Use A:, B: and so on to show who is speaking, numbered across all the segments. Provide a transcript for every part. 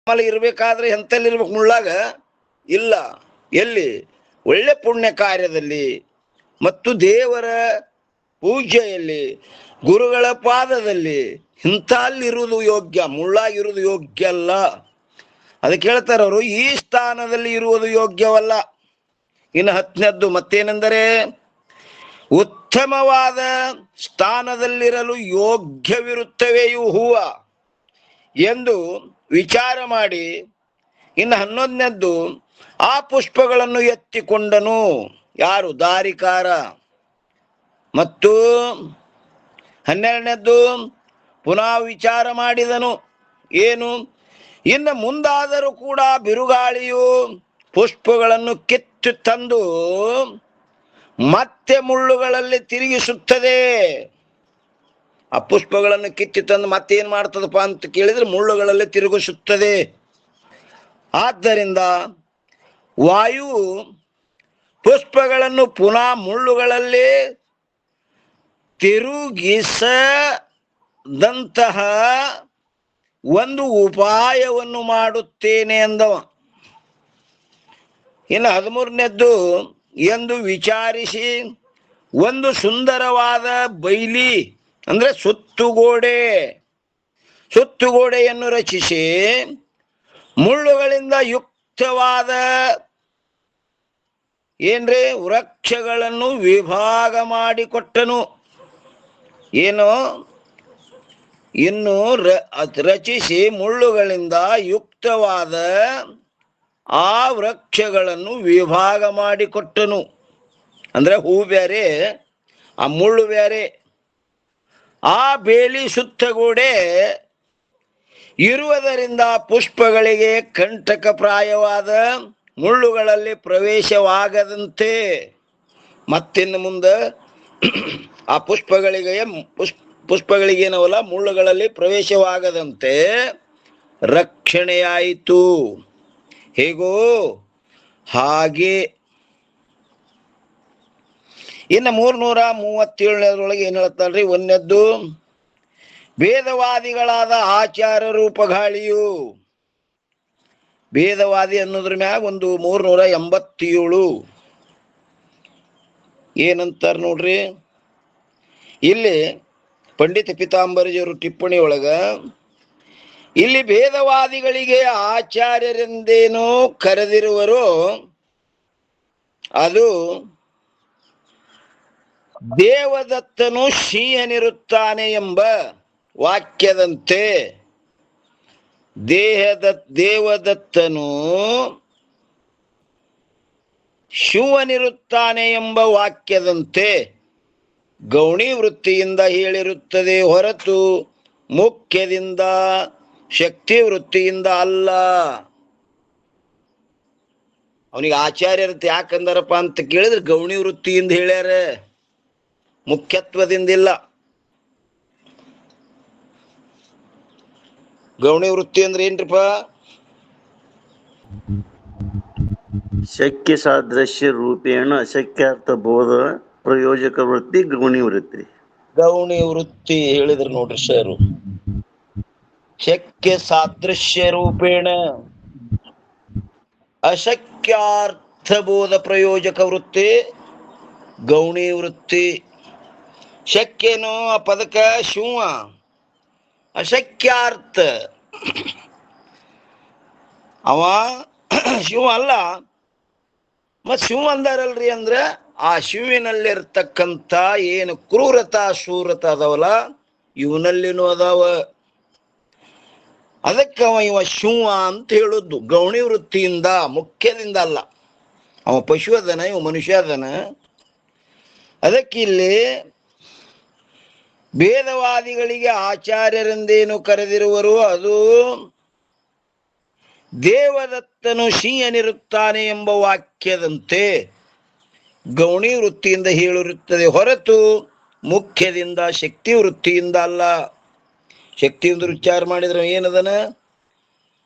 A: ಆಮೇಲೆ ಇರ್ಬೇಕಾದ್ರೆ ಎಂತಲ್ಲಿ ಇರ್ಬೇಕು ಮುಳ್ಳಾಗ ಇಲ್ಲ, ಎಲ್ಲಿ ಒಳ್ಳೆ ಪುಣ್ಯ ಕಾರ್ಯದಲ್ಲಿ ಮತ್ತು ದೇವರ ಪೂಜೆಯಲ್ಲಿ ಗುರುಗಳ ಪಾದದಲ್ಲಿ ಇಂಥಲ್ಲಿರುವುದು ಯೋಗ್ಯ, ಮುಳ್ಳಾಗಿರುವುದು ಯೋಗ್ಯ ಅಲ್ಲ. ಅದಕ್ಕೆ ಹೇಳ್ತಾರೆ ಅವರು, ಈ ಸ್ಥಾನದಲ್ಲಿ ಇರುವುದು ಯೋಗ್ಯವಲ್ಲ. ಇನ್ನು 10ನೇದ್ದು ಮತ್ತೇನೆಂದರೆ, ಉತ್ತಮವಾದ ಸ್ಥಾನದಲ್ಲಿರಲು ಯೋಗ್ಯವಿರುತ್ತವೆ ಇವು ಹೂವ ಎಂದು ವಿಚಾರ ಮಾಡಿ. ಇನ್ನು 11ನೇದ್ದು, ಆ ಪುಷ್ಪಗಳನ್ನು ಎತ್ತಿಕೊಂಡನು. ಯಾರು? ದಾರಿಕಾರ. ಮತ್ತು 12ನೇದ್ದು, ಪುನಃ ವಿಚಾರ ಮಾಡಿದನು. ಏನು? ಇನ್ನು ಮುಂದಾದರೂ ಕೂಡ ಬಿರುಗಾಳಿಯು ಪುಷ್ಪಗಳನ್ನು ಕಿತ್ತು ತಂದು ಮತ್ತೆ ಮುಳ್ಳುಗಳಲ್ಲಿ ತಿರುಗಿಸುತ್ತದೆ. ಆ ಪುಷ್ಪಗಳನ್ನು ಕಿತ್ತು ತಂದು ಮತ್ತೆ ಏನ್ ಮಾಡ್ತದಪ್ಪ ಅಂತ ಕೇಳಿದ್ರೆ ಮುಳ್ಳುಗಳಲ್ಲಿ ತಿರುಗಿಸುತ್ತದೆ. ಆದ್ದರಿಂದ ವಾಯು ಪುಷ್ಪಗಳನ್ನು ಪುನಃ ಮುಳ್ಳುಗಳಲ್ಲಿ ತಿರುಗಿಸದಂತಹ ಒಂದು ಉಪಾಯವನ್ನು ಮಾಡುತ್ತೇನೆ ಎಂದವ. ಇನ್ನು 13ನೇದ್ದು, ಎಂದು ವಿಚಾರಿಸಿ ಒಂದು ಸುಂದರವಾದ ಬೈಲಿ ಅಂದ್ರೆ ಸುತ್ತುಗೋಡೆಯನ್ನು ರಚಿಸಿ ಮುಳ್ಳುಗಳಿಂದ ಯುಕ್ತವಾದ ವೃಕ್ಷಗಳನ್ನು ವಿಭಾಗ ಮಾಡಿಕೊಟ್ಟನು. ಏನು? ಇನ್ನು ರಚಿಸಿ ಮುಳ್ಳುಗಳಿಂದ ಯುಕ್ತವಾದ ಆ ವೃಕ್ಷಗಳನ್ನು ವಿಭಾಗ ಮಾಡಿಕೊಟ್ಟನು. ಅಂದ್ರೆ ಹೂ ಬೇರೆ, ಆ ಮುಳ್ಳು ಬೇರೆ. ಆ ಬೇಲಿ ಸುತ್ತಗೋಡೆ ಇರುವುದರಿಂದ ಪುಷ್ಪಗಳಿಗೆ ಕಂಟಕಪ್ರಾಯವಾದ ಮುಳ್ಳುಗಳಲ್ಲಿ ಪ್ರವೇಶವಾಗದಂತೆ, ಮತ್ತಿನ್ನು ಮುಂದೆ ಆ ಪುಷ್ಪಗಳಿಗೇನವಲ್ಲ ಮುಳ್ಳುಗಳಲ್ಲಿ ಪ್ರವೇಶವಾಗದಂತೆ ರಕ್ಷಣೆಯಾಯಿತು. ಹೇಗೋ ಹಾಗೆ. ಇನ್ನು 337 ಏನ್ ಹೇಳ್ತಾಳ್ರಿ? 1ನೇದ್ದು, ಭೇದವಾದಿಗಳಾದ ಆಚಾರ ರೂಪಗಾಳಿಯು. ಭೇದವಾದಿ ಅನ್ನೋದ್ರ ಮ್ಯಾಗ ಒಂದು 387 ಏನಂತಾರ ನೋಡ್ರಿ. ಇಲ್ಲಿ ಪಂಡಿತ ಪಿತಾಂಬರಜಿಯವರು ಟಿಪ್ಪಣಿ ಒಳಗ, ಇಲ್ಲಿ ಭೇದವಾದಿಗಳಿಗೆ ಆಚಾರ್ಯರೆಂದೇನೋ ಕರೆದಿರುವರು, ಅದು ದೇವದತ್ತನು ಸಿಂಹನಿರುತ್ತಾನೆ ಎಂಬ ವಾಕ್ಯದಂತೆ. ದೇವದತ್ತನು ಶಿವನಿರುತ್ತಾನೆ ಎಂಬ ವಾಕ್ಯದಂತೆ ಗೌಣಿ ವೃತ್ತಿಯಿಂದ ಹೇಳಿರುತ್ತದೆ ಹೊರತು ಮುಖ್ಯದಿಂದ ಶಕ್ತಿ ವೃತ್ತಿಯಿಂದ ಅಲ್ಲ. ಅವನಿಗೆ ಆಚಾರ್ಯರತೆ ಯಾಕಂದಾರಪ್ಪ ಅಂತ ಕೇಳಿದ್ರೆ ಗೌಣಿ ವೃತ್ತಿಯಿಂದ ಹೇಳ್ಯಾರ, ಮುಖ್ಯತ್ವದಿಂದಿಲ್ಲ. ಗೌಣಿ ವೃತ್ತಿ ಅಂದ್ರೆ ಏನ್ರಿಪ್ಪ?
B: ಶಕ್ಯ ಸಾದೃಶ್ಯ ರೂಪೇಣ ಅಶಕ್ಯಾರ್ಥ ಬೋಧ ಪ್ರಯೋಜಕ ವೃತ್ತಿ ಗೌಣಿ ವೃತ್ತಿ.
A: ಗೌಣಿ ವೃತ್ತಿ ಹೇಳಿದ್ರು ನೋಡ್ರಿ ಸರ್. ಶಕ್ಯ ಸಾದೃಶ್ಯ ರೂಪೇಣ ಅಶಕ್ಯಾರ್ಥ ಬೋಧ ಪ್ರಯೋಜಕ ವೃತ್ತಿ ಗೌಣಿ ವೃತ್ತಿ. ಶಕ್ಯನು ಆ ಪದಕ ಶಿವ, ಅಶಕ್ಯಾರ್ಥ ಅವ ಶಿವ ಅಲ್ಲ. ಮತ್ ಶಿವ ಅಂದಾರಲ್ರಿ ಅಂದ್ರ ಆ ಶಿವಿನಲ್ಲಿರ್ತಕ್ಕಂಥ ಏನು ಕ್ರೂರತಾ ಶೂರತ ಅದಾವಲ್ಲ ಇವನಲ್ಲಿನೂ ಅದಾವ. ಅದಕ್ಕೆ ಇವ ಶಿವ ಅಂತ ಹೇಳುದು ಗೌಣಿ ವೃತ್ತಿಯಿಂದ, ಮುಖ್ಯದಿಂದ ಅಲ್ಲ. ಅವ ಪಶು ಅದನ, ಇವ ಮನುಷ್ಯ ಅದನ. ಅದಕ್ಕೆ ಇಲ್ಲಿ ಭೇದವಾದಿಗಳಿಗೆ ಆಚಾರ್ಯರೆಂದೇನು ಕರೆದಿರುವರು, ಅದು ದೇವದತ್ತನು ಸಿಂಹನಿರುತ್ತಾನೆ ಎಂಬ ವಾಕ್ಯದಂತೆ ಗೌಣಿ ವೃತ್ತಿಯಿಂದ ಹೇಳಿರುತ್ತದೆ ಹೊರತು ಮುಖ್ಯದಿಂದ ಶಕ್ತಿ ವೃತ್ತಿಯಿಂದ ಅಲ್ಲ. ಶಕ್ತಿಯಿಂದ ವಿಚಾರ ಮಾಡಿದ್ರೆ ಏನದನ?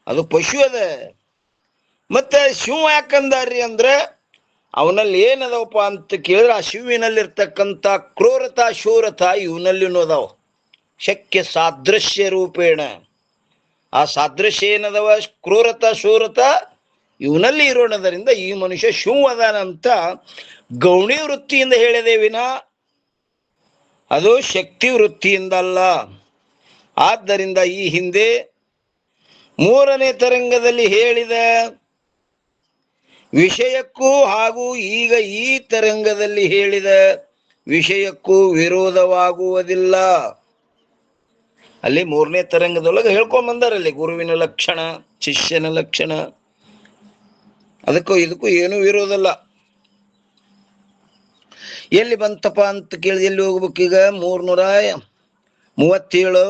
A: ಅದು ಪಶು ಅದ. ಮತ್ತೆ ಶಿವ ಯಾಕಂದಾರ್ರಿ ಅಂದ್ರೆ ಅವನಲ್ಲಿ ಏನದವಪ್ಪ ಅಂತ ಕೇಳಿದ್ರೆ ಆ ಶಿವಿನಲ್ಲಿರ್ತಕ್ಕಂಥ ಕ್ರೂರತಾ ಶೂರತಾ ಇವನಲ್ಲಿನೂ ಅದಾವ. ಶಕ್ಯ ಸಾದೃಶ್ಯ ರೂಪೇಣ ಆ ಸಾದೃಶ್ಯ ಏನದವ, ಕ್ರೂರತ ಶೂರತ ಇವನಲ್ಲಿ ಇರೋಣದರಿಂದ ಈ ಮನುಷ್ಯ ಶಿವದಾನಂತ ಗೌಣಿ ವೃತ್ತಿಯಿಂದ ಹೇಳಿದೆ ವಿನ ಅದು ಶಕ್ತಿ ವೃತ್ತಿಯಿಂದಲ್ಲ. ಆದ್ದರಿಂದ ಈ ಹಿಂದೆ 3ನೇ ತರಂಗದಲ್ಲಿ ಹೇಳಿದ ವಿಷಯಕ್ಕೂ ಹಾಗೂ ಈಗ ಈ ತರಂಗದಲ್ಲಿ ಹೇಳಿದ ವಿಷಯಕ್ಕೂ ವಿರೋಧವಾಗುವುದಿಲ್ಲ. ಅಲ್ಲಿ 3ನೇ ತರಂಗದೊಳಗೆ ಹೇಳ್ಕೊಂಡ್ ಬಂದಾರಲ್ಲಿ ಗುರುವಿನ ಲಕ್ಷಣ, ಶಿಷ್ಯನ ಲಕ್ಷಣ, ಅದಕ್ಕೂ ಇದಕ್ಕೂ ಏನೂ ವಿರೋಧಲ್ಲ. ಎಲ್ಲಿ ಬಂತಪ್ಪ ಅಂತ ಕೇಳಿದ ಎಲ್ಲಿ ಹೋಗ್ಬೇಕೀಗ? 337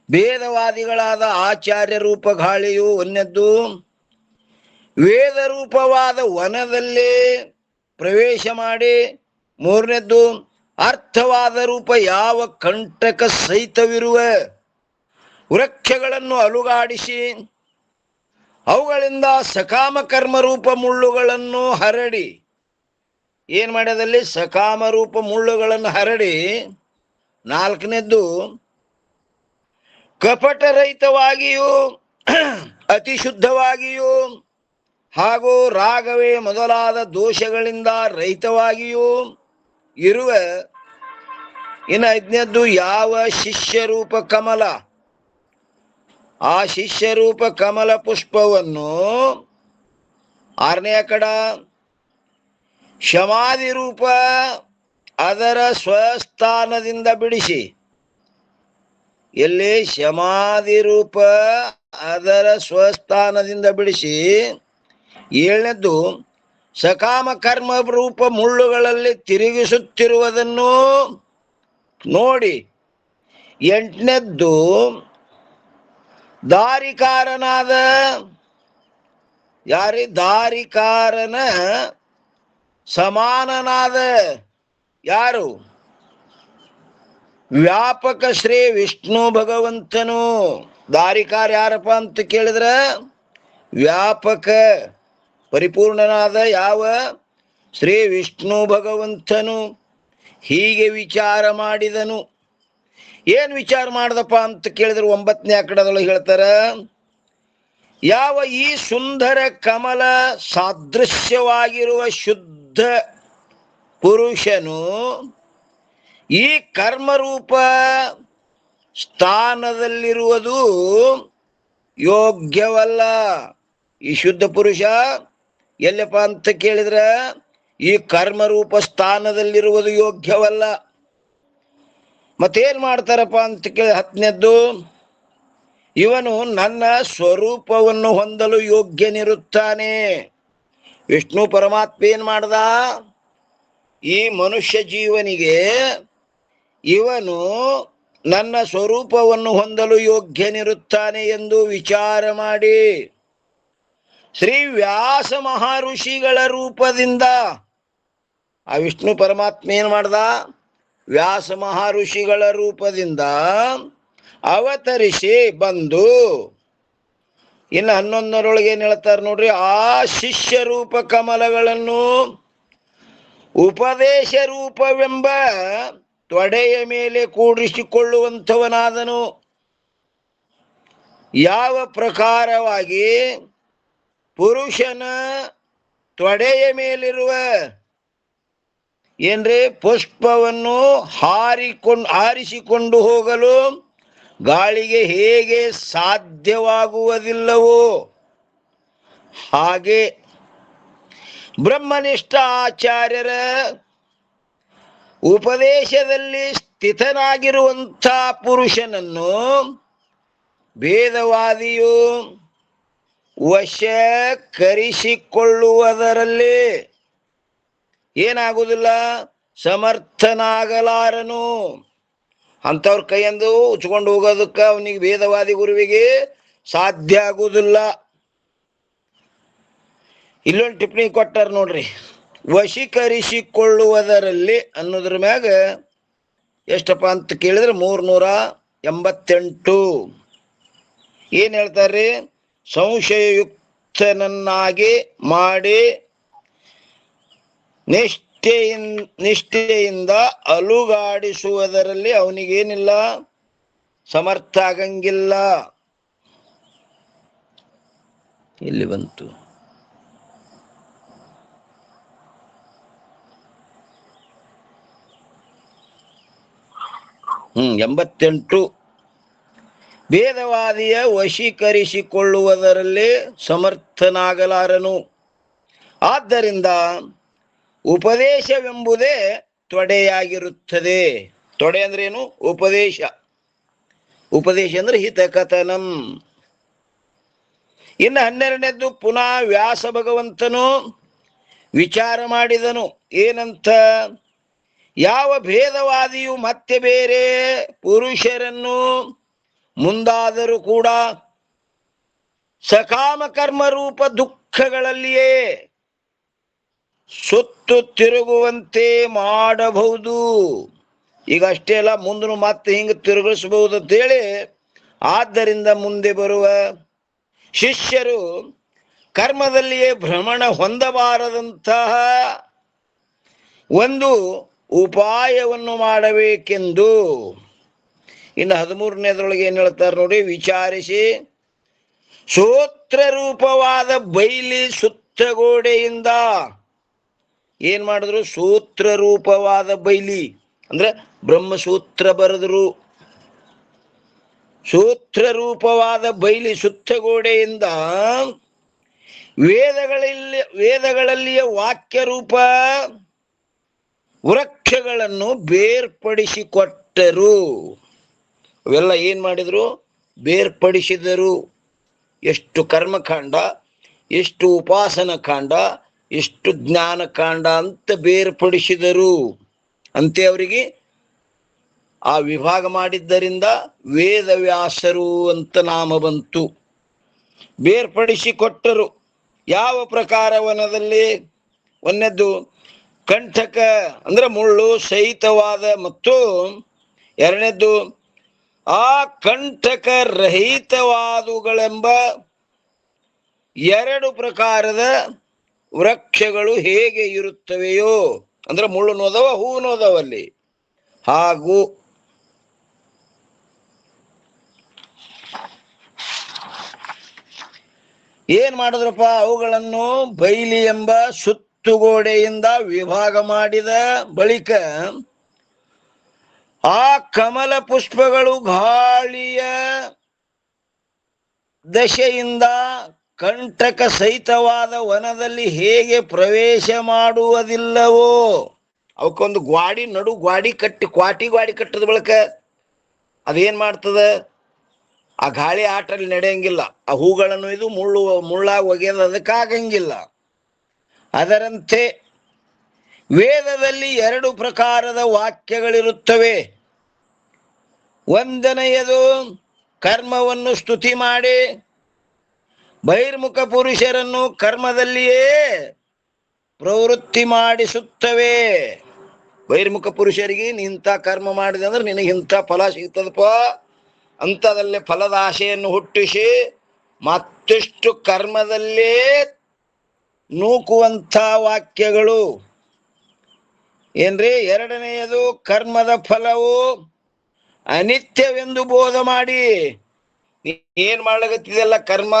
A: ಭೇದವಾದಿಗಳಾದ ಆಚಾರ್ಯ ರೂಪ ಗಾಳಿಯು ಒಂದದ್ದು ವೇದ ರೂಪವಾದ ವನದಲ್ಲಿ ಪ್ರವೇಶ ಮಾಡಿ, 3ನೇದ್ದು ಅರ್ಥವಾದ ರೂಪ ಯಾವ ಕಂಟಕ ಸಹಿತವಿರುವ ವೃಕ್ಷಗಳನ್ನು ಅಲುಗಾಡಿಸಿ ಅವುಗಳಿಂದ ಸಕಾಮ ಕರ್ಮ ರೂಪ ಮುಳ್ಳುಗಳನ್ನು ಹರಡಿ, ಏನ್ ಮಾಡ್ಯದಲ್ಲಿ ಸಕಾಮ ರೂಪ ಮುಳ್ಳುಗಳನ್ನು ಹರಡಿ, 4ನೇದ್ದು ಕಪಟರಹಿತವಾಗಿಯೂ ಅತಿ ಶುದ್ಧವಾಗಿಯೂ ಹಾಗೂ ರಾಗವೇ ಮೊದಲಾದ ದೋಷಗಳಿಂದ ರಹಿತವಾಗಿಯೂ ಇರುವ ಇನ್ನು 5ನೇದ್ದು ಯಾವ ಶಿಷ್ಯರೂಪ ಕಮಲ, ಆ ಶಿಷ್ಯರೂಪ ಕಮಲ ಪುಷ್ಪವನ್ನು 6ನೇ ಕಡ ಶಮಾಧಿ ರೂಪ ಅದರ ಸ್ವಸ್ಥಾನದಿಂದ ಬಿಡಿಸಿ, ಎಲ್ಲಿ ಶಮಾಧಿ ರೂಪ ಅದರ ಸ್ವಸ್ಥಾನದಿಂದ ಬಿಡಿಸಿ, 7ನೇದ್ದು ಸಕಾಮ ಕರ್ಮ ರೂಪ ಮುಳ್ಳುಗಳಲ್ಲಿ ತಿರುಗಿಸುತ್ತಿರುವುದನ್ನು ನೋಡಿ, 8ನೇದ್ದು ದಾರಿಕಾರನಾದ ದಾರಿಕಾರನ ಸಮಾನನಾದ ಯಾರು? ವ್ಯಾಪಕ ಶ್ರೀ ವಿಷ್ಣು ಭಗವಂತನು. ದಾರಿಕಾರ ಯಾರಪ್ಪ ಅಂತ ಕೇಳಿದ್ರ ವ್ಯಾಪಕ ಪರಿಪೂರ್ಣನಾದ ಯಾವ ಶ್ರೀ ವಿಷ್ಣು ಭಗವಂತನು. ಹೀಗೆ ವಿಚಾರ ಮಾಡಿದನು. ಏನ್ ವಿಚಾರ ಮಾಡ್ದಪ್ಪ ಅಂತ ಕೇಳಿದ್ರೆ 9ನೇ ಆಕಡದೊಳಗೆ ಹೇಳ್ತಾರ, ಯಾವ ಈ ಸುಂದರ ಕಮಲ ಸಾದೃಶ್ಯವಾಗಿರುವ ಶುದ್ಧ ಪುರುಷನು ಈ ಕರ್ಮರೂಪ ಸ್ಥಾನದಲ್ಲಿರುವುದು ಯೋಗ್ಯವಲ್ಲ. ಈ ಶುದ್ಧ ಪುರುಷ ಎಲ್ಲಪ್ಪ ಅಂತ ಕೇಳಿದ್ರ ಈ ಕರ್ಮರೂಪ ಸ್ಥಾನದಲ್ಲಿರುವುದು ಯೋಗ್ಯವಲ್ಲ. ಮತ್ತೇನ್ ಮಾಡ್ತಾರಪ್ಪ ಅಂತ ಕೇಳಿ 10ನೇದ್ದು ಇವನು ನನ್ನ ಸ್ವರೂಪವನ್ನು ಹೊಂದಲು ಯೋಗ್ಯನಿರುತ್ತಾನೆ. ವಿಷ್ಣು ಪರಮಾತ್ಮ ಏನ್ ಮಾಡ್ದ? ಈ ಮನುಷ್ಯ ಜೀವನಿಗೆ ಇವನು ನನ್ನ ಸ್ವರೂಪವನ್ನು ಹೊಂದಲು ಯೋಗ್ಯನಿರುತ್ತಾನೆ ಎಂದು ವಿಚಾರ ಮಾಡಿ ಶ್ರೀ ವ್ಯಾಸ ಮಹರ್ಷಿಗಳ ರೂಪದಿಂದ ಆ ವಿಷ್ಣು ಪರಮಾತ್ಮ ಏನ್ ಮಾಡ್ದ? ವ್ಯಾಸ ಮಹರ್ಷಿಗಳ ರೂಪದಿಂದ ಅವತರಿಸಿ ಬಂದು, ಇನ್ನು 11ರೊಳಗೆ ಏನ್ ಹೇಳ್ತಾರೆ ನೋಡ್ರಿ, ಆ ಶಿಷ್ಯ ರೂಪ ಕಮಲಗಳನ್ನು ಉಪದೇಶ ರೂಪವೆಂಬ ತೊಡೆಯ ಮೇಲೆ ಕೂಡಿಸಿಕೊಳ್ಳುವಂಥವನಾದನು. ಯಾವ ಪ್ರಕಾರವಾಗಿ ಪುರುಷನ ತೊಡೆಯ ಮೇಲಿರುವ ಏನ್ರಿ ಪುಷ್ಪವನ್ನು ಹಾರಿಸಿಕೊಂಡು ಹೋಗಲು ಗಾಳಿಗೆ ಹೇಗೆ ಸಾಧ್ಯವಾಗುವುದಿಲ್ಲವೋ ಹಾಗೆ ಬ್ರಹ್ಮನಿಷ್ಠ ಆಚಾರ್ಯರ ಉಪದೇಶದಲ್ಲಿ ಸ್ಥಿತನಾಗಿರುವಂಥ ಪುರುಷನನ್ನು ಭೇದವಾದಿಯು ವಶಕರಿಸಿಕೊಳ್ಳುವುದರಲ್ಲಿ ಏನಾಗುವುದಿಲ್ಲ, ಸಮರ್ಥನಾಗಲಾರನು. ಅಂಥವ್ರ ಕೈಯಂದು ಉಚ್ಕೊಂಡು ಹೋಗೋದಕ್ಕೆ ಅವನಿಗೆ ಭೇದವಾದಿ ಗುರುವಿಗೆ ಸಾಧ್ಯ ಆಗುವುದಿಲ್ಲ. ಇಲ್ಲೊಂದು ಟಿಪ್ಪಣಿ ಕೊಟ್ಟಾರ ನೋಡ್ರಿ, ವಶೀಕರಿಸಿಕೊಳ್ಳುವುದರಲ್ಲಿ ಅನ್ನೋದ್ರ ಮ್ಯಾಗ ಎಷ್ಟಪ್ಪ ಅಂತ ಕೇಳಿದ್ರೆ 388. ಏನ್ ಹೇಳ್ತಾರ್ರಿ? ಸಂಶಯಯುಕ್ತನನ್ನಾಗಿ ಮಾಡಿ ನಿಷ್ಠೆಯಿಂದ ಅಲುಗಾಡಿಸುವುದರಲ್ಲಿ ಅವನಿಗೇನಿಲ್ಲ, ಸಮರ್ಥ ಆಗಂಗಿಲ್ಲ. ಇಲ್ಲಿ ಬಂತು. ಹ್ಮ್ 88. ಭೇದವಾದಿಯ ವಶೀಕರಿಸಿಕೊಳ್ಳುವುದರಲ್ಲಿ ಸಮರ್ಥನಾಗಲಾರನು. ಆದ್ದರಿಂದ ಉಪದೇಶವೆಂಬುದೇ ತೊಡೆಯಾಗಿರುತ್ತದೆ. ತೊಡೆ ಅಂದ್ರೇನು? ಉಪದೇಶ. ಉಪದೇಶ ಅಂದ್ರೆ ಹಿತಕಥನಂ. ಇನ್ನು 12ನೇದ್ದು ಪುನಃ ವ್ಯಾಸ ಭಗವಂತನು ವಿಚಾರ ಮಾಡಿದನು. ಏನಂತ? ಯಾವ ಭೇದವಾದಿಯು ಮತ್ತೆ ಬೇರೆ ಪುರುಷರನ್ನು ಮುಂದಾದರೂ ಕೂಡ ಸಕಾಮ ಕರ್ಮ ರೂಪ ದುಃಖಗಳಲ್ಲಿಯೇ ಸುತ್ತು ತಿರುಗುವಂತೆ ಮಾಡಬಹುದು. ಈಗ ಅಷ್ಟೇ ಅಲ್ಲ, ಮುಂದನು ಮತ್ತೆ ಹಿಂಗೆ ತಿರುಗಿಸಬಹುದು ಅಂತೇಳಿ, ಆದ್ದರಿಂದ ಮುಂದೆ ಬರುವ ಶಿಷ್ಯರು ಕರ್ಮದಲ್ಲಿಯೇ ಭ್ರಮಣ ಹೊಂದಬಾರದಂತಹ ಒಂದು ಉಪಾಯವನ್ನು ಮಾಡಬೇಕೆಂದು. ಇನ್ನು 13ನೇದ್ರೊಳಗೆ ಏನ್ ಹೇಳ್ತಾರೆ ನೋಡಿ, ವಿಚಾರಿಸಿ ಸೂತ್ರ ರೂಪವಾದ ಬೈಲಿ ಸುತ್ತಗೋಡೆಯಿಂದ ಏನ್ ಮಾಡಿದ್ರು? ಸೂತ್ರ ರೂಪವಾದ ಬೈಲಿ ಅಂದ್ರೆ ಬ್ರಹ್ಮಸೂತ್ರ ಬರೆದ್ರು. ಸೂತ್ರ ರೂಪವಾದ ಬೈಲಿ ಸುತ್ತಗೋಡೆಯಿಂದ ವೇದಗಳಲ್ಲಿಯ ವಾಕ್ಯ ರೂಪ ವೃಕ್ಷಗಳನ್ನು ಬೇರ್ಪಡಿಸಿಕೊಟ್ಟರು. ಅವೆಲ್ಲ ಏನ್ ಮಾಡಿದ್ರು? ಬೇರ್ಪಡಿಸಿದರು. ಎಷ್ಟು ಕರ್ಮಕಾಂಡ, ಎಷ್ಟು ಉಪಾಸನ ಕಾಂಡ, ಎಷ್ಟು ಜ್ಞಾನಕಾಂಡ ಅಂತ ಬೇರ್ಪಡಿಸಿದರು. ಅಂತೆ ಅವರಿಗೆ ಆ ವಿಭಾಗ ಮಾಡಿದ್ದರಿಂದ ವೇದವ್ಯಾಸರು ಅಂತ ನಾಮ ಬಂತು. ಬೇರ್ಪಡಿಸಿಕೊಟ್ಟರು. ಯಾವ ಪ್ರಕಾರ ವನದಲ್ಲಿ? ಒಂದನೇದ್ದು ಕಂಠಕ ಅಂದ್ರೆ ಮುಳ್ಳು ಸಹಿತವಾದ, ಮತ್ತು ಎರಡನೇದ್ದು ಆ ಕಂಠಕ ರಹಿತವಾದುಗಳೆಂಬ 2 ಪ್ರಕಾರದ ವೃಕ್ಷಗಳು ಹೇಗೆ ಇರುತ್ತವೆಯೋ, ಅಂದ್ರೆ ಮುಳ್ಳು ನೋದವ ಹೂ ನೋದವಲ್ಲಿ, ಹಾಗೂ ಏನ್ ಮಾಡಿದ್ರಪ್ಪ? ಅವುಗಳನ್ನು ಬೈಲಿ ಎಂಬ ಸುತ್ತುಗೋಡೆಯಿಂದ ವಿಭಾಗ ಮಾಡಿದ ಬಳಿಕ ಆ ಕಮಲ ಪುಷ್ಪಗಳು ಗಾಳಿಯ ದಶೆಯಿಂದ ಕಂಟಕ ಸಹಿತವಾದ ವನದಲ್ಲಿ ಹೇಗೆ ಪ್ರವೇಶ ಮಾಡುವುದಿಲ್ಲವೋ, ಅವಕ್ಕೊಂದು ಗ್ವಾಡಿ ಗ್ವಾಡಿ ಕಟ್ಟಿ ಕ್ವಾಟಿ ಕಟ್ಟಿದ ಬಳಿಕ ಅದೇನ್ ಮಾಡ್ತದ? ಆ ಗಾಳಿ ಆಟಲ್ಲಿ ನಡೆಯಂಗಿಲ್ಲ. ಆ ಹೂಗಳನ್ನು ಇದು ಮುಳ್ಳಾಗಿ ಒಗೆಯೋದು ಅದಕ್ಕಾಗಂಗಿಲ್ಲ. ಅದರಂತೆ ವೇದದಲ್ಲಿ 2 ಪ್ರಕಾರದ ವಾಕ್ಯಗಳಿರುತ್ತವೆ. ಒಂದನೆಯದು ಕರ್ಮವನ್ನು ಸ್ತುತಿ ಮಾಡಿ ಬಹಿರ್ಮುಖ ಪುರುಷರನ್ನು ಕರ್ಮದಲ್ಲಿಯೇ ಪ್ರವೃತ್ತಿ ಮಾಡಿಸುತ್ತವೆ. ಬಹಿರ್ಮುಖ ಪುರುಷರಿಗೆ ಇಂಥ ಕರ್ಮ ಮಾಡಿದೆ ಅಂದ್ರೆ ನಿನಗೆ ಇಂಥ ಫಲ ಸಿಗ್ತದಪ್ಪ ಅಂತದಲ್ಲೇ ಫಲದ ಆಶೆಯನ್ನು ಹುಟ್ಟಿಸಿ ಮತ್ತಷ್ಟು ಕರ್ಮದಲ್ಲೇ ನೂಕುವಂಥ ವಾಕ್ಯಗಳು. ಏನ್ರಿ? ಎರಡನೆಯದು ಕರ್ಮದ ಫಲವು ಅನಿತ್ಯವೆಂದು ಬೋಧ ಮಾಡಿ, ಏನ್ ಮಾಡ್ಲಾಗತ್ತಿದೆಲ್ಲ ಕರ್ಮ,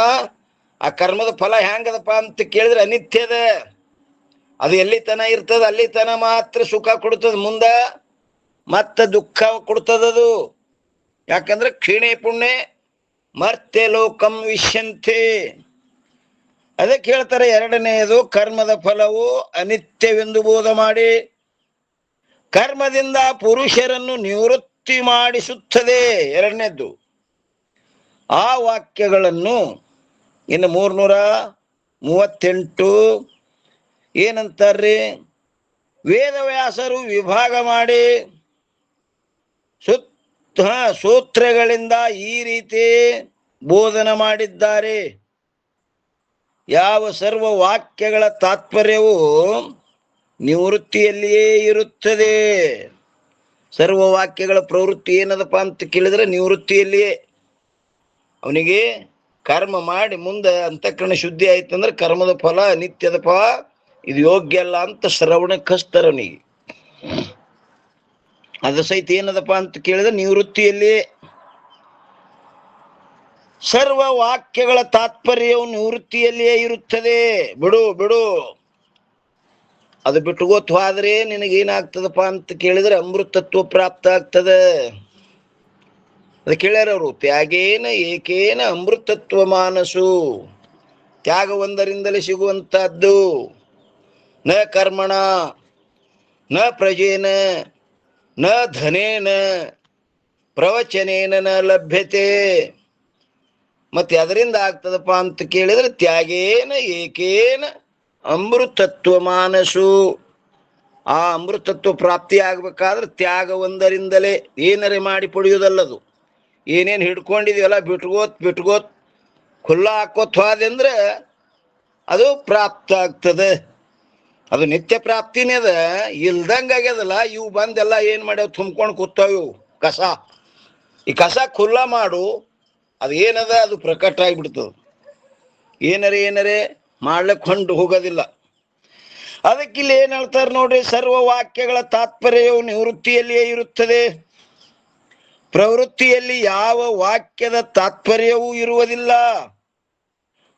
A: ಆ ಕರ್ಮದ ಫಲ ಹೆಂಗದಪ್ಪ ಅಂತ ಕೇಳಿದ್ರೆ ಅನಿತ್ಯದ. ಅದು ಎಲ್ಲಿ ತನ ಇರ್ತದ ಅಲ್ಲಿ ತನ ಮಾತ್ರ ಸುಖ ಕೊಡ್ತದ, ಮುಂದ ಮತ್ತ ದುಃಖ ಕೊಡ್ತದದು. ಯಾಕಂದ್ರೆ ಕ್ಷೀಣೆ ಪುಣ್ಯ ಮರ್ತ್ಯ ಲೋಕಂ ವಿಶ್ಯಂತೆ. ಅದಕ್ಕೆ ಹೇಳ್ತಾರೆ ಎರಡನೆಯದು ಕರ್ಮದ ಫಲವು ಅನಿತ್ಯವೆಂದು ಬೋಧ ಮಾಡಿ ಕರ್ಮದಿಂದ ಪುರುಷರನ್ನು ನಿವೃತ್ತಿ ಮಾಡಿಸುತ್ತದೆ. ಎರಡನೇದ್ದು ಆ ವಾಕ್ಯಗಳನ್ನು ಇನ್ನು 338 ಏನಂತಾರ್ರಿ? ವೇದವ್ಯಾಸರು ವಿಭಾಗ ಮಾಡಿ ಸೂತ್ರಗಳಿಂದ ಈ ರೀತಿ ಬೋಧನ ಮಾಡಿದ್ದಾರೆ. ಯಾವ ಸರ್ವ ವಾಕ್ಯಗಳ ತಾತ್ಪರ್ಯವು ನಿವೃತ್ತಿಯಲ್ಲಿಯೇ ಇರುತ್ತದೆ. ಸರ್ವ ವಾಕ್ಯಗಳ ಪ್ರವೃತ್ತಿ ಏನದಪ್ಪ ಅಂತ ಕೇಳಿದ್ರೆ ನಿವೃತ್ತಿಯಲ್ಲಿಯೇ. ಅವನಿಗೆ ಕರ್ಮ ಮಾಡಿ ಮುಂದೆ ಅಂತಃಕರಣ ಶುದ್ಧಿ ಆಯ್ತಂದ್ರೆ ಕರ್ಮದ ಫಲ ನಿತ್ಯದ ಫಲ ಇದು ಯೋಗ್ಯ ಅಲ್ಲ ಅಂತ ಶ್ರವಣಕ್ಕೆ ಹಚ್ತಾರೆ ಅವನಿಗೆ. ಅದು ಸಹಿತ ಏನದಪ್ಪ ಅಂತ ಕೇಳಿದ್ರೆ ನಿವೃತ್ತಿಯಲ್ಲಿ. ಸರ್ವ ವಾಕ್ಯಗಳ ತಾತ್ಪರ್ಯವು ನಿವೃತ್ತಿಯಲ್ಲಿಯೇ ಇರುತ್ತದೆ. ಬಿಡು ಬಿಡು, ಅದು ಬಿಟ್ಟುಗೋತ್ ಹೋದ್ರೆ ನಿನಗೇನಾಗ್ತದಪ್ಪ ಅಂತ ಕೇಳಿದ್ರೆ ಅಮೃತತ್ವ ಪ್ರಾಪ್ತ ಆಗ್ತದೆ. ಅದು ಕೇಳ್ಯಾರ ಅವರು, ತ್ಯಾಗೇನ ಏಕೇನ ಅಮೃತತ್ವ ಮಾನಸು. ತ್ಯಾಗ ಒಂದರಿಂದಲೇ ಸಿಗುವಂತಹದ್ದು. ನ ಕರ್ಮಣ ನ ಪ್ರಜೇನ ನ ಧನೇನ ಪ್ರವಚನೇನ ನ ಲಭ್ಯತೆ. ಮತ್ತೆ ಅದರಿಂದ ಆಗ್ತದಪ್ಪ ಅಂತ ಕೇಳಿದ್ರೆ ತ್ಯಾಗೇನ ಏಕೇನ ಅಮೃತತ್ವ ಮಾನಸು. ಆ ಅಮೃತತ್ವ ಪ್ರಾಪ್ತಿ ಆಗ್ಬೇಕಾದ್ರೆ ತ್ಯಾಗ ಒಂದರಿಂದಲೇ, ಏನರೆ ಮಾಡಿ ಪಡೆಯುವುದಲ್ಲದು. ಏನೇನು ಹಿಡ್ಕೊಂಡಿದೀವಲ್ಲ ಬಿಟ್ಗೋತ್ ಖುಲ್ಲ ಹಾಕೋತ್ ಹೋದಂದ್ರೆ ಅದು ಪ್ರಾಪ್ತ ಆಗ್ತದೆ. ಅದು ನಿತ್ಯ ಪ್ರಾಪ್ತಿನೇ ಅದ. ಇಲ್ದಂಗ ಆಗ್ಯದಲ್ಲ, ಇವು ಬಂದೆಲ್ಲ ಏನ್ ಮಾಡ್ಯಾವ, ತುಂಬ್ಕೊಂಡು ಕೂತಾವ ಇವು ಕಸ. ಈ ಕಸ ಖುಲ್ಲ ಮಾಡು, ಅದು ಏನದ ಅದು ಪ್ರಕಟ ಆಗಿಬಿಡ್ತದೆ. ಏನರೇ ಮಾಡ್ಲಿಕ್ಕೆ ಹೊಂಟು ಹೋಗೋದಿಲ್ಲ. ಅದಕ್ಕಿಲ್ಲಿ ಏನ್ ಹೇಳ್ತಾರೆ ನೋಡ್ರಿ, ಸರ್ವ ವಾಕ್ಯಗಳ ತಾತ್ಪರ್ಯವು ನಿವೃತ್ತಿಯಲ್ಲಿಯೇ ಇರುತ್ತದೆ. ಪ್ರವೃತ್ತಿಯಲ್ಲಿ ಯಾವ ವಾಕ್ಯದ ತಾತ್ಪರ್ಯವೂ ಇರುವುದಿಲ್ಲ.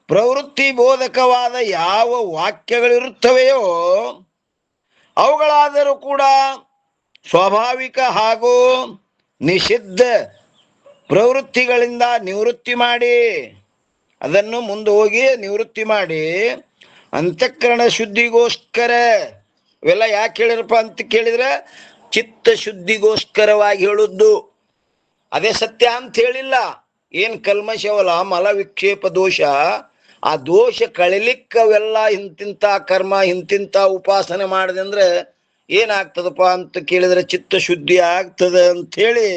A: ಪ್ರವೃತ್ತಿ ಬೋಧಕವಾದ ಯಾವ ವಾಕ್ಯಗಳಿರುತ್ತವೆಯೋ ಅವುಗಳಾದರೂ ಕೂಡ ಸ್ವಾಭಾವಿಕ ಹಾಗೂ ನಿಷಿದ್ಧ ಪ್ರವೃತ್ತಿಗಳಿಂದ ನಿವೃತ್ತಿ ಮಾಡಿ, ಅದನ್ನು ಮುಂದೆ ಹೋಗಿ ನಿವೃತ್ತಿ ಮಾಡಿ ಅಂತಃಕರಣ ಶುದ್ಧಿಗೋಸ್ಕರ. ಇವೆಲ್ಲ ಯಾಕೆ ಹೇಳಿರಪ್ಪ ಅಂತ ಕೇಳಿದ್ರೆ ಚಿತ್ತ ಶುದ್ಧಿಗೋಸ್ಕರವಾಗಿ ಹೇಳುದ್ದು. ಅದೇ ಸತ್ಯ ಅಂತ ಹೇಳಿಲ್ಲ. ಏನ್ ಕಲ್ಮಶವಲ್ಲ, ಮಲ ವಿಕ್ಷೇಪ ದೋಷ, ಆ ದೋಷ ಕಳಿಲಿಕ್ಕವೆಲ್ಲ ಇಂತಿಂತ ಕರ್ಮ ಇಂತಿಂತ ಉಪಾಸನೆ ಮಾಡಿದೆ ಅಂದ್ರೆ ಏನಾಗ್ತದಪ್ಪ ಅಂತ ಕೇಳಿದ್ರೆ ಚಿತ್ತ ಶುದ್ಧಿ ಆಗ್ತದೆ ಅಂತ ಹೇಳಿ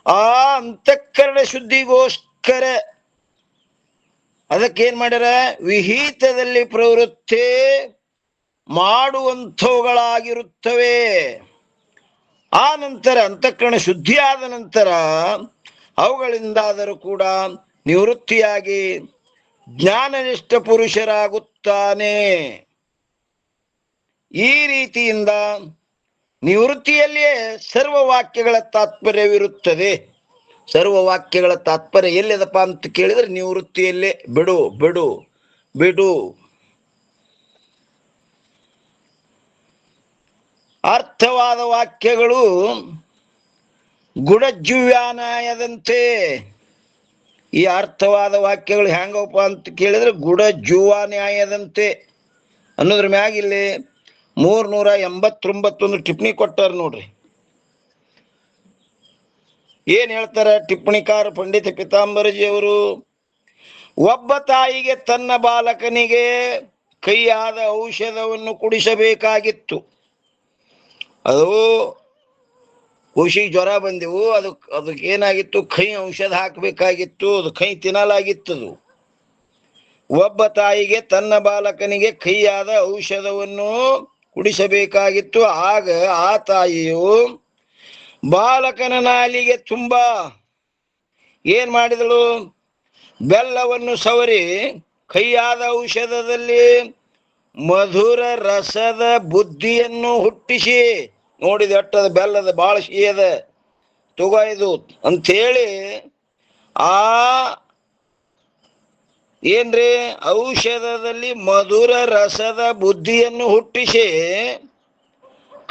A: ಆ ಅಂತಃಕರಣ ಶುದ್ಧಿಗೋಸ್ಕರ ಅದಕ್ಕೇನ್ ಮಾಡ್ಯಾರ, ವಿಹಿತದಲ್ಲಿ ಪ್ರವೃತ್ತಿ ಮಾಡುವಂಥವುಗಳಾಗಿರುತ್ತವೆ. ಆ ನಂತರ ಅಂತಃಕರಣ ಶುದ್ಧಿ ಆದ ನಂತರ ಅವುಗಳಿಂದಾದರೂ ಕೂಡ ನಿವೃತ್ತಿಯಾಗಿ ಜ್ಞಾನನಿಷ್ಠ ಪುರುಷರಾಗುತ್ತಾನೆ. ಈ ರೀತಿಯಿಂದ ನಿವೃತ್ತಿಯಲ್ಲಿಯೇ ಸರ್ವ ವಾಕ್ಯಗಳ ತಾತ್ಪರ್ಯವಿರುತ್ತದೆ. ಸರ್ವ ವಾಕ್ಯಗಳ ತಾತ್ಪರ್ಯ ಎಲ್ಲಿದಪ್ಪ ಅಂತ ಕೇಳಿದ್ರೆ ನಿವೃತ್ತಿಯಲ್ಲೇ. ಬಿಡು ಬಿಡು ಬಿಡು. ಅರ್ಥವಾದ ವಾಕ್ಯಗಳು ಗುಡಜುವ್ಯಾನಾಯದಂತೆ. ಈ ಅರ್ಥವಾದ ವಾಕ್ಯಗಳು ಹೆಂಗಪ್ಪ ಅಂತ ಕೇಳಿದ್ರೆ ಗುಡಜುವ ನ್ಯಾಯದಂತೆ ಅನ್ನೋದ್ರ ಮ್ಯಾಗ ಇಲ್ಲಿ 389 ಟಿಪ್ಪಣಿ ಕೊಟ್ಟಾರ ನೋಡ್ರಿ. ಏನ್ ಹೇಳ್ತಾರ ಟಿಪ್ಪಣಿಕಾರ ಪಂಡಿತ ಪಿತಾಂಬರಜಿ ಅವರು? ಒಬ್ಬ ತಾಯಿಗೆ ತನ್ನ ಬಾಲಕನಿಗೆ ಕೈಯಾದ ಔಷಧವನ್ನು ಕುಡಿಸಬೇಕಾಗಿತ್ತು. ಅದು ಖುಷಿಗೆ ಜ್ವರ ಬಂದೆವು, ಅದಕ್ಕೆ ಏನಾಗಿತ್ತು, ಕೈ ಔಷಧ ಹಾಕಬೇಕಾಗಿತ್ತು. ಅದು ಕೈ ತಿನ್ನಲಾಗಿತ್ತದು. ಒಬ್ಬ ತಾಯಿಗೆ ತನ್ನ ಬಾಲಕನಿಗೆ ಕೈಯಾದ ಔಷಧವನ್ನು ಕುಡಿಸಬೇಕಾಗಿತ್ತು. ಆಗ ಆ ತಾಯಿಯು ಬಾಲಕನ ನಾಲಿಗೆ ತುಂಬಾ ಏನ್ ಮಾಡಿದಳು, ಬೆಲ್ಲವನ್ನು ಸವರಿ ಕೈಯಾದ ಔಷಧದಲ್ಲಿ ಮಧುರ ರಸದ ಬುದ್ಧಿಯನ್ನು ಹುಟ್ಟಿಸಿ, ನೋಡಿದ ಎಟ್ಟದ ಬೆಲ್ಲದ ಬಾಳ ಸಿಹಿಯದ ತಗೋ ಇದು ಅಂಥೇಳಿ ಆ ಏನ್ರಿ ಔಷಧದಲ್ಲಿ ಮಧುರ ರಸದ ಬುದ್ಧಿಯನ್ನು ಹುಟ್ಟಿಸಿ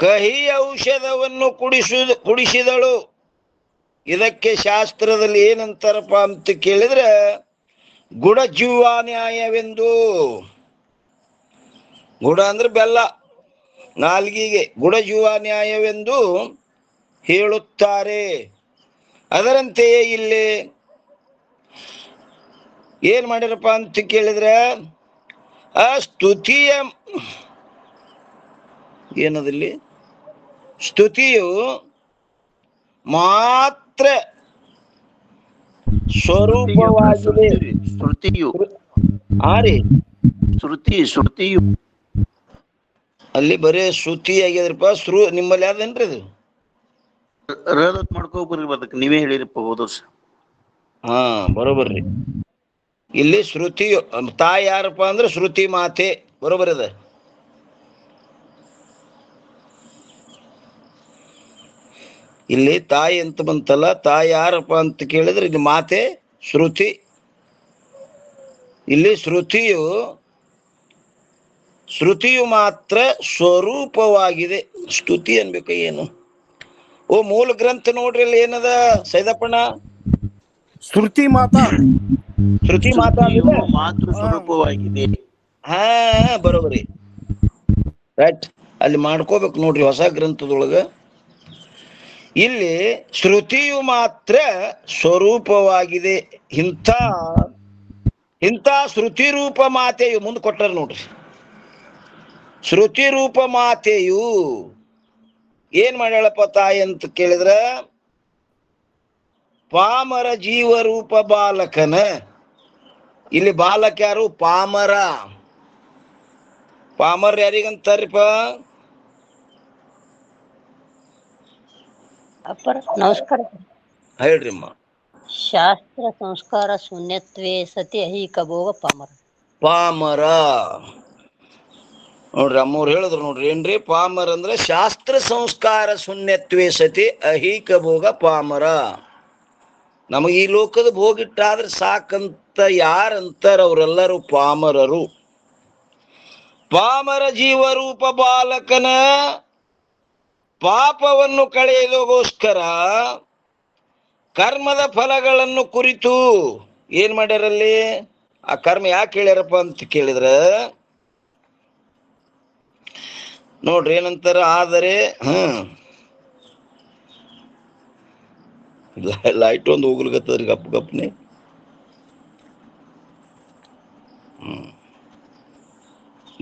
A: ಕಹಿ ಔಷಧವನ್ನು ಕುಡಿಸಿದಳು. ಇದಕ್ಕೆ ಶಾಸ್ತ್ರದಲ್ಲಿ ಏನಂತಾರಪ್ಪ ಅಂತ ಕೇಳಿದ್ರೆ ಗುಡಜೀವ ನ್ಯಾಯವೆಂದು. ಗುಡ ಅಂದ್ರೆ ಬೆಲ್ಲ, ನಾಲ್ಗಿಗೆ ಗುಡಜೀವ ನ್ಯಾಯವೆಂದು ಹೇಳುತ್ತಾರೆ. ಅದರಂತೆಯೇ ಇಲ್ಲಿ ಏನ್ ಮಾಡಿರಪ್ಪ ಅಂತ ಕೇಳಿದ್ರೆ ಆ ಸ್ತುತಿಯ ಏನದಲ್ಲಿ ಸ್ತುತಿಯು ಮಾತ್ರ ಸ್ವರೂಪವಾಗಿದೆ.
B: ಶ್ರುತಿಯು ಶ್ರುತಿಯು
A: ಅಲ್ಲಿ ಬರೇ ಶ್ರುತಿ ಆಗ್ಯದ್ರಪ್ಪ. ನಿಮ್ಮಲ್ಲಿ ಯಾವ್ದೇನ್ರಿ ಅದು
B: ಮಾಡ್ಕೋಬರ್ರಿ, ಅದಕ್ಕೆ ನೀವೇ ಹೇಳಿರಪ್ಪ ಹೋದ ವರ್ಷ.
A: ಹಾ ಬರೋಬರ್ರಿ. ಇಲ್ಲಿ ಶ್ರುತಿ ತಾಯಿ ಯಾರಪ್ಪ ಅಂದ್ರೆ ಶ್ರುತಿ ಮಾತೆ, ಬರೋಬರ್ ಅದ. ಇಲ್ಲಿ ತಾಯಿ ಅಂತ ಬಂತಲ್ಲ, ತಾಯಿ ಯಾರಪ್ಪ ಅಂತ ಕೇಳಿದ್ರೆ ಇದು ಮಾತೆ ಶ್ರುತಿ. ಇಲ್ಲಿ ಶ್ರುತಿಯು ಮಾತ್ರ ಸ್ವರೂಪವಾಗಿದೆ. ಸ್ತುತಿ ಅನ್ಬೇಕು ಏನು? ಓ ಮೂಲ ಗ್ರಂಥ ನೋಡ್ರಿ ಅಲ್ಲಿ ಏನದ ಸೈದಪ್ಪಣ್ಣ?
C: ಶ್ರುತಿ ಮಾತಾ
A: ಶ್ರುತಿ ಮಾತಾ
B: ಮಾತೃ ಸ್ವರೂಪವಾಗಿದೆ.
A: ಹಾ ಬರೋಬರಿ ರೈಟ್. ಅಲ್ಲಿ ಮಾಡ್ಕೋಬೇಕು ನೋಡ್ರಿ ಹೊಸ ಗ್ರಂಥದೊಳಗ. ಇಲ್ಲಿ ಶ್ರುತಿಯು ಮಾತ್ರ ಸ್ವರೂಪವಾಗಿದೆ. ಇಂಥ ಶ್ರುತಿ ರೂಪ ಮಾತೆಯು ಮುಂದೆ ಕೊಟ್ಟಾರ ನೋಡ್ರಿ. ಶ್ರುತಿ ರೂಪ ಮಾತೆಯು ಏನ್ ಮಾಡ್ಯಾಳಪ್ಪ ತಾಯಿ ಅಂತ ಕೇಳಿದ್ರ, ಪಾಮರ ಜೀವರೂಪ ಬಾಲಕನ. ಇಲ್ಲಿ ಬಾಲಕ ಯಾರು? ಪಾಮರ. ಪಾಮರ ಯಾರಿಗಂತಾರಿಪ್ಪ?
D: ಅಪ್ಪರ ನಮಸ್ಕಾರ.
A: ಹೇಳ್ರಿಮ್ಮ.
D: ಶಾಸ್ತ್ರ ಸಂಸ್ಕಾರ ಶೂನ್ಯತ್ವೇ ಸತಿ ಐಹಿಕ ಭೋಗ ಪಾಮರ.
A: ಪಾಮರ ನೋಡ್ರಿ, ಅಮ್ಮವ್ರು ಹೇಳಿದ್ರು ನೋಡ್ರಿ ಏನ್ರಿ? ಪಾಮರ ಅಂದ್ರೆ ಶಾಸ್ತ್ರ ಸಂಸ್ಕಾರ ಶೂನ್ಯತ್ವೇ ಸತಿ ಐಹಿಕ ಭೋಗ ಪಾಮರ. ನಮಗೆ ಈ ಲೋಕದ ಭೋಗಿಟ್ಟಾದ್ರೆ ಸಾಕಂತ ಯಾರಂತಾರ ಅವರೆಲ್ಲರೂ ಪಾಮರರು. ಪಾಮರ ಜೀವರೂಪ ಬಾಲಕನ ಪಾಪವನ್ನು ಕಳೆಯಲೋಗೋಸ್ಕರ ಕರ್ಮದ ಫಲಗಳನ್ನು ಕುರಿತು ಏನ್ ಮಾಡ್ಯಾರಲ್ಲಿ? ಆ ಕರ್ಮ ಯಾಕೆ ಹೇಳ್ಯಾರಪ್ಪ ಅಂತ ಕೇಳಿದ್ರ ನೋಡ್ರಿ ಏನಂತಾರ. ಆದರೆ ಲೈಟ್ ಒಂದು ಹೋಗ್ಲಿಕತ್ತದ್ರಿ ಗಪ್ನೆ.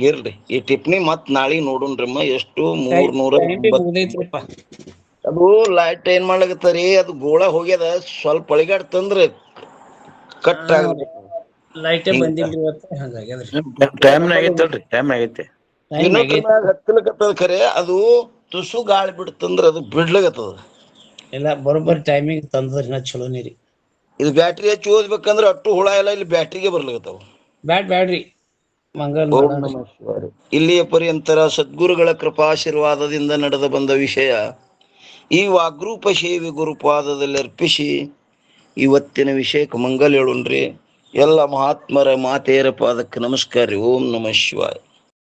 A: ಇರ್ಲಿ ಈ ಟಿಪ್ಪಣಿ ಮತ್ ನಾಳೆ ನೋಡೋಣ್ರಮ್ಮ. ಎಷ್ಟು 300. ಅದು ಲೈಟ್ ಏನ್ ಮಾಡ್ಲಕತ್ತರಿ, ಅದು ಗೋಳ ಹೋಗ್ಯದ. ಸ್ವಲ್ಪ ಅಳಿಗಾಡ್ತಂದ್ರ ಕಟ್
C: ಲೈಟೇ ಬಂದಿಲ್ರಿ ಇವತ್ತು, ಹಾಗಾಗ್ಯದ್ರಿ.
A: ಹತ್ತಲಕತ್ತದ ಖರೆ ಅದು ತುಸು ಗಾಳಿ ಬಿಡ್ತಂದ್ರ ಅದು ಬಿಡ್ಲಕತ್ತದ.
C: ಇಲ್ಲ ಬರೋಬ್ಬರಿ ಟೈಮಿಂಗ್ ತಂದ್ರಿ ನಾ ಚಲೋ ನೀರಿ.
A: ಇದು ಬ್ಯಾಟ್ರಿ ಹಚ್ಚಿ ಓದ್ಬೇಕಂದ್ರ ಅಟ್ಟು ಹುಳ ಎಲ್ಲ ಇಲ್ಲಿ ಬ್ಯಾಟ್ರಿಗೆ ಬರ್ಲಕತ್ತಾವ.
C: ಬ್ಯಾಡ್ರಿ ಮಂಗಲ್.
A: ಇಲ್ಲಿಯ ಪರ್ಯಂತರ ಸದ್ಗುರುಗಳ ಕೃಪಾಶೀರ್ವಾದದಿಂದ ನಡೆದು ಬಂದ ವಿಷಯ ಈ ವಾಗ್ರೂಪ ಸೇವೆ ಗುರುಪಾದದಲ್ಲಿ ಅರ್ಪಿಸಿ ಇವತ್ತಿನ ವಿಷಯಕ್ಕೆ ಮಂಗಲ್ ಹೇಳುಣ್ರಿ. ಎಲ್ಲ ಮಹಾತ್ಮರ ಮಾತೆಯರ ಪಾದಕ್ಕೆ ನಮಸ್ಕಾರ ರೀ. ಓಂ ನಮಃ ಶಿವಾಯ.